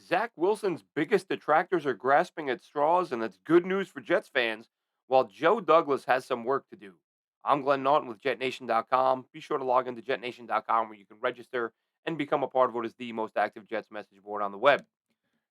Zach Wilson's biggest detractors are grasping at straws, and that's good news for Jets fans, while Joe Douglas has some work to do. I'm Glenn Naughton with JetNation.com. Be sure to log into JetNation.com where you can register and become a part of what is the most active Jets message board on the web.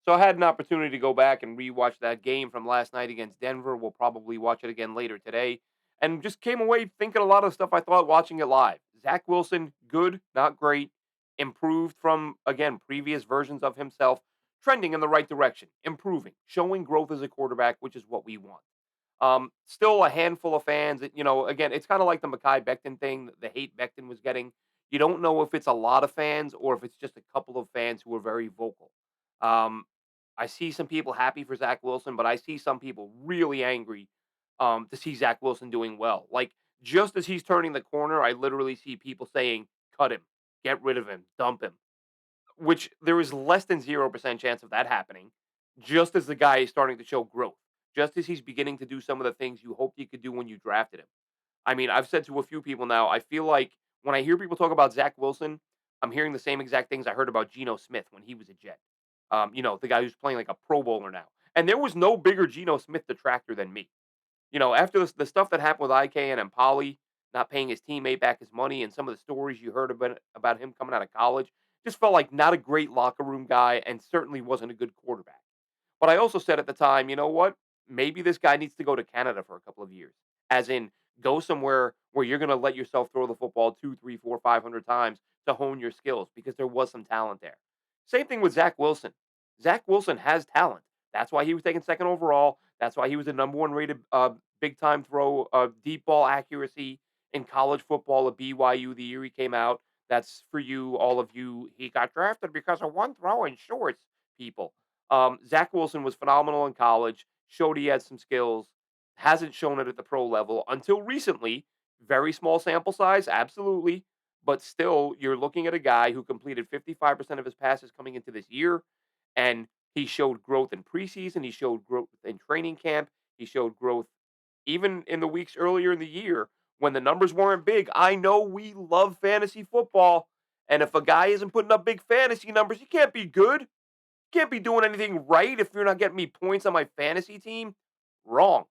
So I had an opportunity to go back and rewatch that game from last night against Denver. We'll probably watch it again later today. And just came away thinking a lot of stuff I thought watching it live. Zach Wilson, good, not great. Improved from, again, previous versions of himself, trending in the right direction, improving, showing growth as a quarterback, which is what we want. Still a handful of fans that, again, it's kind of like the Makai Becton thing, the hate Becton was getting. You don't know if it's a lot of fans or if it's just a couple of fans who are very vocal. Um, I see some people happy for Zach Wilson, but I see some people really angry to see Zach Wilson doing well. Like, just as he's turning the corner, I literally see people saying, cut him, get rid of him, dump him, which there is less than 0% chance of that happening, just as the guy is starting to show growth, just as he's beginning to do some of the things you hoped he could do when you drafted him. I mean, I've said to a few people now, I feel like when I hear people talk about Zach Wilson, I'm hearing the same exact things I heard about Geno Smith when he was a Jet. The guy who's playing like a Pro Bowler now. And there was no bigger Geno Smith detractor than me. After the stuff that happened with IK and Polly not paying his teammate back his money and some of the stories you heard about him coming out of college, just felt like not a great locker room guy and certainly wasn't a good quarterback. But I also said at the time, you know what? Maybe this guy needs to go to Canada for a couple of years. As in, go somewhere where you're going to let yourself throw the football two, three, four, 500 times to hone your skills because there was some talent there. Same thing with Zach Wilson. Zach Wilson has talent. That's why he was taken second overall. That's why he was the number one rated big time throw, deep ball accuracy in college football at BYU the year he came out. That's for you, all of you. He got drafted because of one throw in shorts, people. Zach Wilson was phenomenal in college, showed he had some skills, hasn't shown it at the pro level until recently. Very small sample size, absolutely. But still, you're looking at a guy who completed 55% of his passes coming into this year, and he showed growth in preseason. He showed growth in training camp. He showed growth even in the weeks earlier in the year when the numbers weren't big. I know we love fantasy football, and if a guy isn't putting up big fantasy numbers, he can't be good. Can't be doing anything right if you're not getting me points on my fantasy team. Wrong.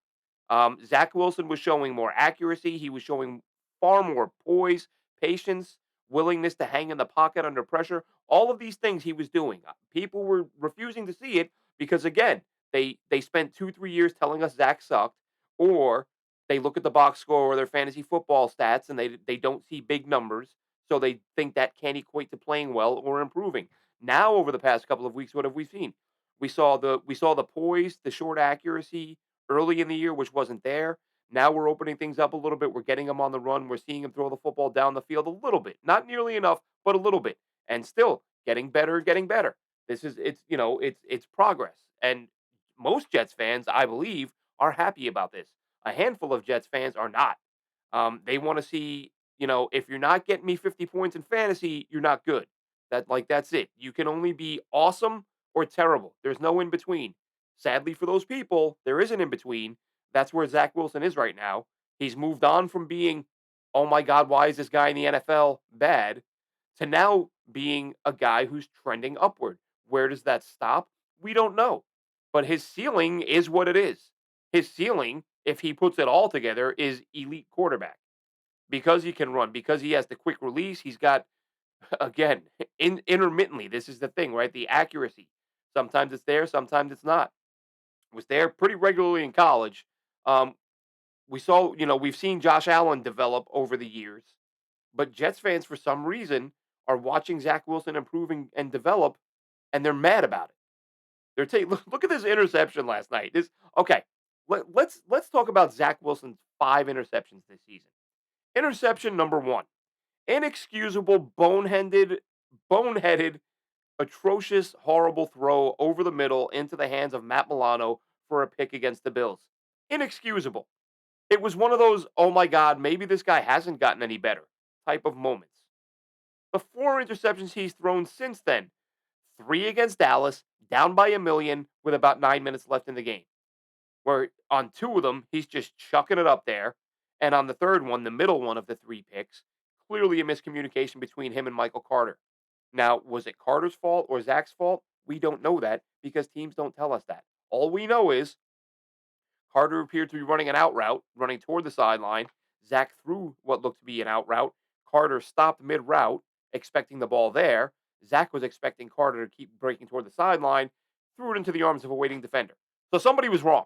Zach Wilson was showing more accuracy. He was showing far more poise, patience, willingness to hang in the pocket under pressure. All of these things he was doing. People were refusing to see it because, again, they spent 2 3 years telling us Zach sucked, or they look at the box score or their fantasy football stats and they don't see big numbers, so they think that can't equate to playing well or improving. Now, over the past couple of weeks, what have we seen? We saw the poise, the short accuracy early in the year, which wasn't there. Now we're opening things up a little bit. We're getting him on the run. We're seeing him throw the football down the field a little bit, not nearly enough, but a little bit, and still getting better, getting better. This is it's progress, and most Jets fans, I believe, are happy about this. A handful of Jets fans are not. They want to see, if you're not getting me 50 points in fantasy, you're not good. That's it. You can only be awesome or terrible. There's no in between. Sadly for those people, there is an in between. That's where Zach Wilson is right now. He's moved on from being, oh my God, why is this guy in the NFL bad, to now being a guy who's trending upward. Where does that stop? We don't know. But his ceiling is what it is. His ceiling, if he puts it all together, is elite quarterback because he can run, because he has the quick release. He's got, again, intermittently, this is the thing, right? The accuracy. Sometimes it's there, sometimes it's not. It was there pretty regularly in college. Um, we've seen Josh Allen develop over the years, but Jets fans, for some reason, are watching Zach Wilson improving and develop, and they're mad about it. They're taking look at this interception last night. This okay. Let's talk about Zach Wilson's 5 interceptions this season. Interception number one, inexcusable, boneheaded, atrocious, horrible throw over the middle into the hands of Matt Milano for a pick against the Bills. Inexcusable. It was one of those, oh my God, maybe this guy hasn't gotten any better type of moments. The 4 interceptions he's thrown since then, three against Dallas, down by a million with about 9 minutes left in the game, where on two of them, he's just chucking it up there. And on the third one, the middle one of the three picks, clearly a miscommunication between him and Michael Carter. Now, was it Carter's fault or Zach's fault? We don't know that because teams don't tell us that. All we know is Carter appeared to be running an out route, running toward the sideline. Zach threw what looked to be an out route. Carter stopped mid route, expecting the ball there. Zach was expecting Carter to keep breaking toward the sideline, threw it into the arms of a waiting defender. So somebody was wrong.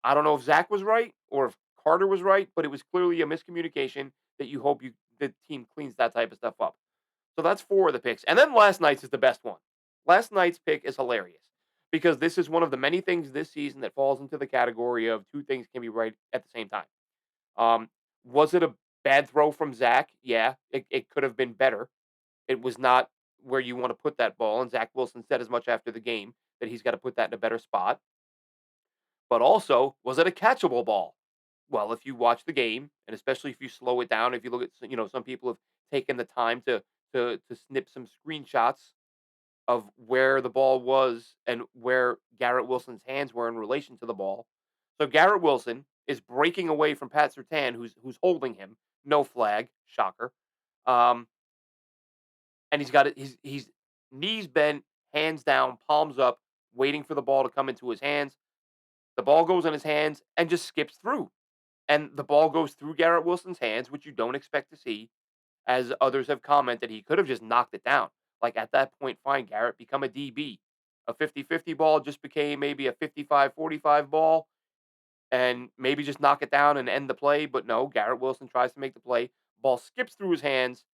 I don't know if Zach was right or if Carter was right, but it was clearly a miscommunication that you hope the team cleans that type of stuff up. So that's 4 of the picks. And then last night's is the best one. Last night's pick is hilarious because this is one of the many things this season that falls into the category of 2 things can be right at the same time. Um, was it a bad throw from Zach? Yeah, it could have been better. It was not where you want to put that ball, and Zach Wilson said as much after the game that he's got to put that in a better spot. But also, was it a catchable ball? Well, if you watch the game, and especially if you slow it down, if you look at some people have taken the time to snip some screenshots of where the ball was and where Garrett Wilson's hands were in relation to the ball. So Garrett Wilson is breaking away from Pat Surtain, who's holding him. No flag, shocker. Um, and he's got it. He's knees bent, hands down, palms up, waiting for the ball to come into his hands. The ball goes in his hands and just skips through. And the ball goes through Garrett Wilson's hands, which you don't expect to see. As others have commented, he could have just knocked it down. Like at that point, fine, Garrett, become a DB. A 50-50 ball just became maybe a 55-45 ball and maybe just knock it down and end the play. But no, Garrett Wilson tries to make the play. Ball skips through his hands.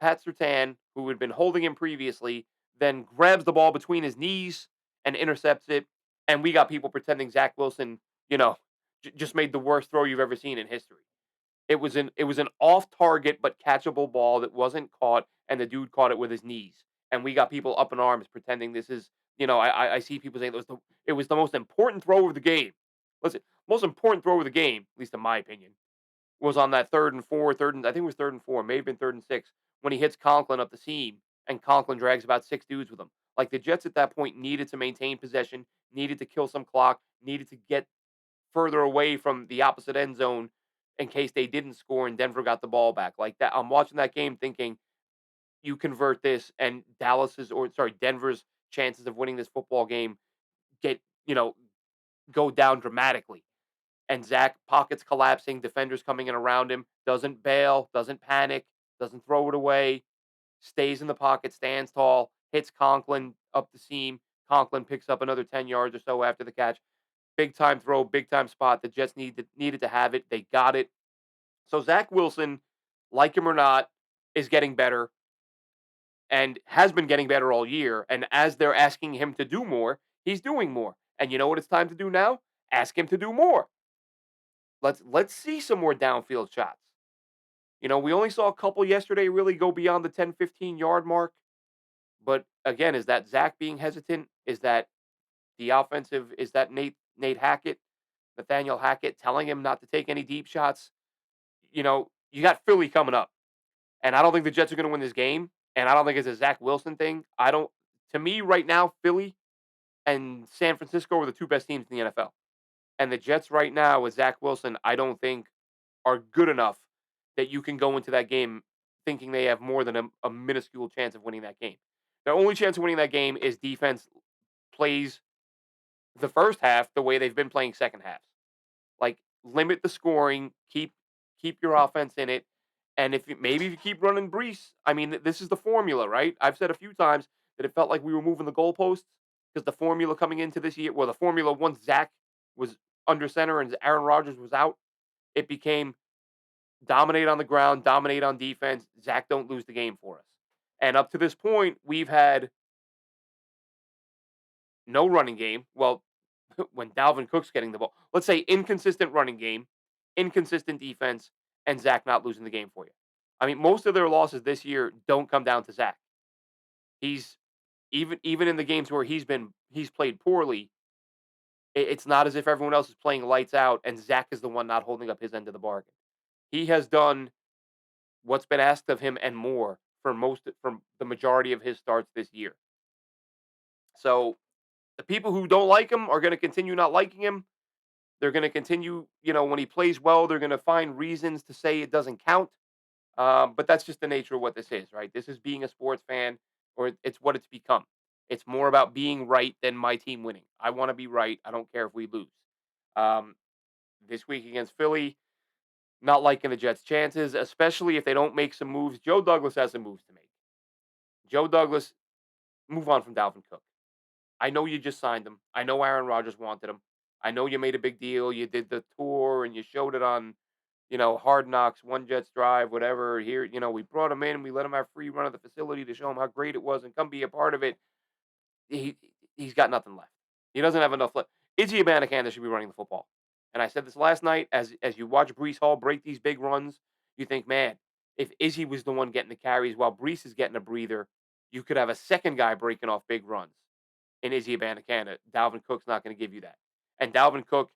Pat Surtain, who had been holding him previously, then grabs the ball between his knees and intercepts it. And we got people pretending Zach Wilson, you know, just made the worst throw you've ever seen in history. It was an off target but catchable ball that wasn't caught, and the dude caught it with his knees. And we got people up in arms pretending this is, I see people saying it was the most important throw of the game. Listen, most important throw of the game, at least in my opinion, was on that 3rd and 4, I think it was 3rd and 4, may have been 3rd and 6, when he hits Conklin up the seam and Conklin drags about 6 dudes with him. Like the Jets at that point needed to maintain possession, needed to kill some clock, needed to get further away from the opposite end zone in case they didn't score and Denver got the ball back. Like that, I'm watching that game thinking you convert this and Denver's chances of winning this football game get, go down dramatically. And Zach pockets collapsing, defenders coming in around him, doesn't bail, doesn't panic, doesn't throw it away, stays in the pocket, stands tall, hits Conklin up the seam. Conklin picks up another 10 yards or so after the catch. Big time throw, big time spot. The Jets needed to have it. They got it. So Zach Wilson, like him or not, is getting better and has been getting better all year. And as they're asking him to do more, he's doing more. And you know what it's time to do now? Ask him to do more. Let's see some more downfield shots. We only saw a couple yesterday really go beyond the 10, 15-yard mark. But again, is that Zach being hesitant? Is that is that Nate Hackett, Nathaniel Hackett telling him not to take any deep shots? You got Philly coming up. And I don't think the Jets are going to win this game. And I don't think it's a Zach Wilson thing. To me, right now, Philly and San Francisco are the 2 best teams in the NFL. And the Jets right now with Zach Wilson, I don't think are good enough that you can go into that game thinking they have more than a minuscule chance of winning that game. Their only chance of winning that game is defense plays the first half the way they've been playing second halves. Like limit the scoring, keep your offense in it, and if you keep running Brees, I mean this is the formula, right? I've said a few times that it felt like we were moving the goalposts because the formula coming into this year, well, the formula once Zach was under center and Aaron Rodgers was out, it became dominate on the ground, dominate on defense. Zach don't lose the game for us. And up to this point, we've had no running game. Well, when Dalvin Cook's getting the ball. Let's say inconsistent running game, inconsistent defense, and Zach not losing the game for you. I mean, most of their losses this year don't come down to Zach. He's even in the games where he's played poorly. It's not as if everyone else is playing lights out and Zach is the one not holding up his end of the bargain. He has done what's been asked of him and more from the majority of his starts this year. So the people who don't like him are going to continue not liking him. They're going to continue, when he plays well, they're going to find reasons to say it doesn't count. But that's just the nature of what this is, right? This is being a sports fan, or it's what it's become. It's more about being right than my team winning. I want to be right. I don't care if we lose. Um, this week against Philly, not liking the Jets' chances, especially if they don't make some moves. Joe Douglas has some moves to make. Joe Douglas, move on from Dalvin Cook. I know you just signed him. I know Aaron Rodgers wanted him. I know you made a big deal. You did the tour and you showed it on, Hard Knocks, One Jets Drive, whatever. Here, we brought him in. We let him have free run of the facility to show him how great it was and come be a part of it. He he's got nothing left. He doesn't have enough left. Izzy Abanikanda should be running the football. And I said this last night, as you watch Brees Hall break these big runs, you think, man, if Izzy was the one getting the carries while Brees is getting a breather, you could have a second guy breaking off big runs in Izzy Abanikanda. Dalvin Cook's not going to give you that. And Dalvin Cook,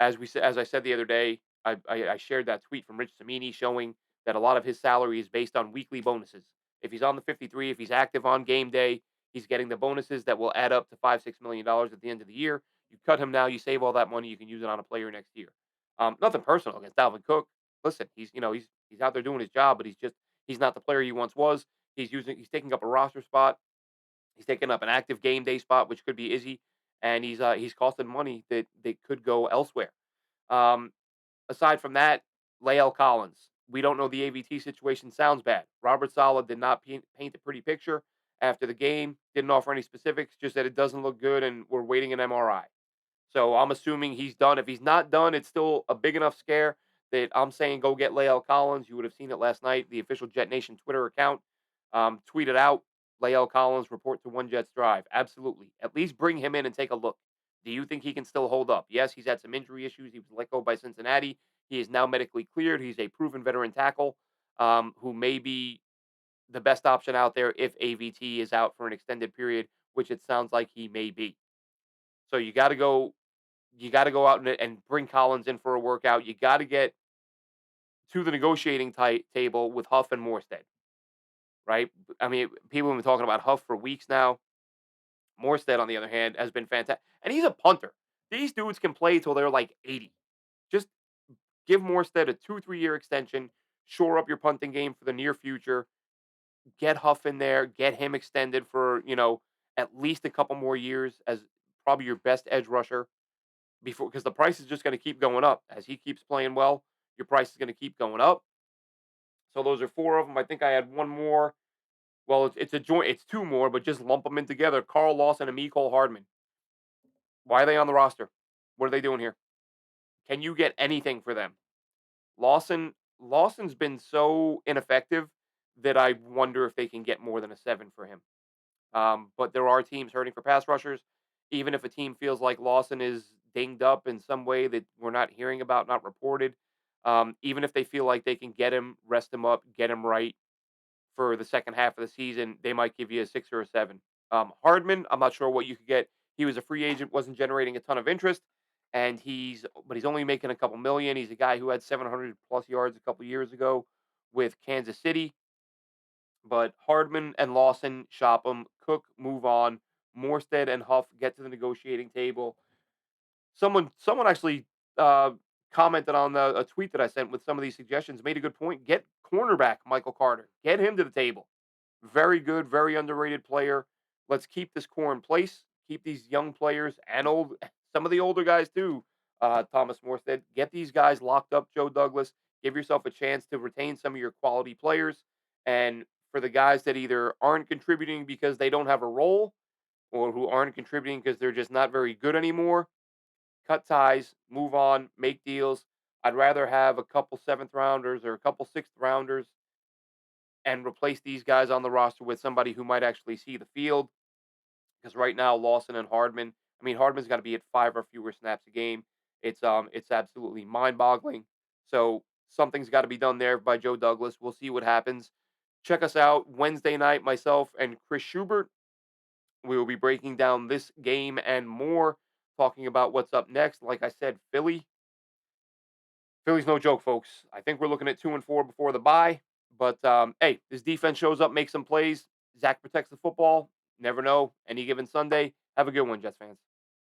as I said the other day, I shared that tweet from Rich Samini showing that a lot of his salary is based on weekly bonuses. If he's on the 53, if he's active on game day, he's getting the bonuses that will add up to $5-6 million at the end of the year. You cut him now, you save all that money, you can use it on a player next year. Nothing personal against Dalvin Cook. Listen, he's out there doing his job, but he's not the player he once was. He's taking up a roster spot. He's taking up an active game day spot, which could be Izzy, and he's costing money that could go elsewhere. Um, Aside from that, Lael Collins. We don't know the AVT situation. Sounds bad. Robert Sala did not paint a pretty picture after the game. Didn't offer any specifics. Just that it doesn't look good, and we're waiting an MRI. So I'm assuming he's done. If he's not done, it's still a big enough scare that I'm saying go get Lael Collins. You would have seen it last night. The official Jet Nation Twitter account tweeted out Lael Collins report to One Jets Drive. Absolutely. At least bring him in and take a look. Do you think he can still hold up? Yes, he's had some injury issues. He was let go by Cincinnati. He is now medically cleared. He's a proven veteran tackle who may be the best option out there if AVT is out for an extended period, which it sounds like he may be. So you got to go out and bring Collins in for a workout. You got to get to the negotiating table with Huff and Morstead, right? I mean, people have been talking about Huff for weeks now. Morstead, on the other hand, has been fantastic, and he's a punter. These dudes can play till they're like 80. Just give Morstead a 2-3 year extension. Shore up your punting game for the near future. Get Huff in there. Get him extended for at least a couple more years as probably your best edge rusher before, because the price is just going to keep going up as he keeps playing well. Your price is going to keep going up. So those are four of them. I think I had one more. Well, it's a joint. It's two more, but just lump them in together. Carl Lawson and Mecole Hardman. Why are they on the roster? What are they doing here? Can you get anything for them? Lawson's been so ineffective that I wonder if they can get more than a 7 for him. But there are teams hurting for pass rushers. Even if a team feels like Lawson is dinged up in some way that we're not hearing about, not reported, even if they feel like they can get him, rest him up, get him right for the second half of the season, they might give you a 6 or a 7. Hardman, I'm not sure what you could get. He was a free agent, wasn't generating a ton of interest, and he's only making a couple million. He's a guy who had 700 plus yards a couple years ago with Kansas City. But Hardman and Lawson shop them. Cook move on. Morstead and Huff get to the negotiating table. Someone actually uh, commented on a tweet that I sent with some of these suggestions. Made a good point. Get cornerback Michael Carter. Get him to the table. Very good, very underrated player. Let's keep this core in place. Keep these young players and some of the older guys too. Thomas Morstead. Get these guys locked up. Joe Douglas. Give yourself a chance to retain some of your quality players. And for the guys that either aren't contributing because they don't have a role or who aren't contributing because they're just not very good anymore, cut ties, move on, make deals. I'd rather have a couple seventh rounders or a couple sixth rounders and replace these guys on the roster with somebody who might actually see the field. Because right now, Lawson and Hardman, I mean, Hardman's got to be at 5 or fewer snaps a game. It's absolutely mind-boggling. So something's got to be done there by Joe Douglas. We'll see what happens. Check us out Wednesday night. Myself and Chris Schubert. We will be breaking down this game and more, talking about what's up next. Like I said, Philly's no joke, folks. I think we're looking at 2-4 before the bye. But hey, this defense shows up, makes some plays. Zach protects the football. Never know. Any given Sunday. Have a good one, Jets fans.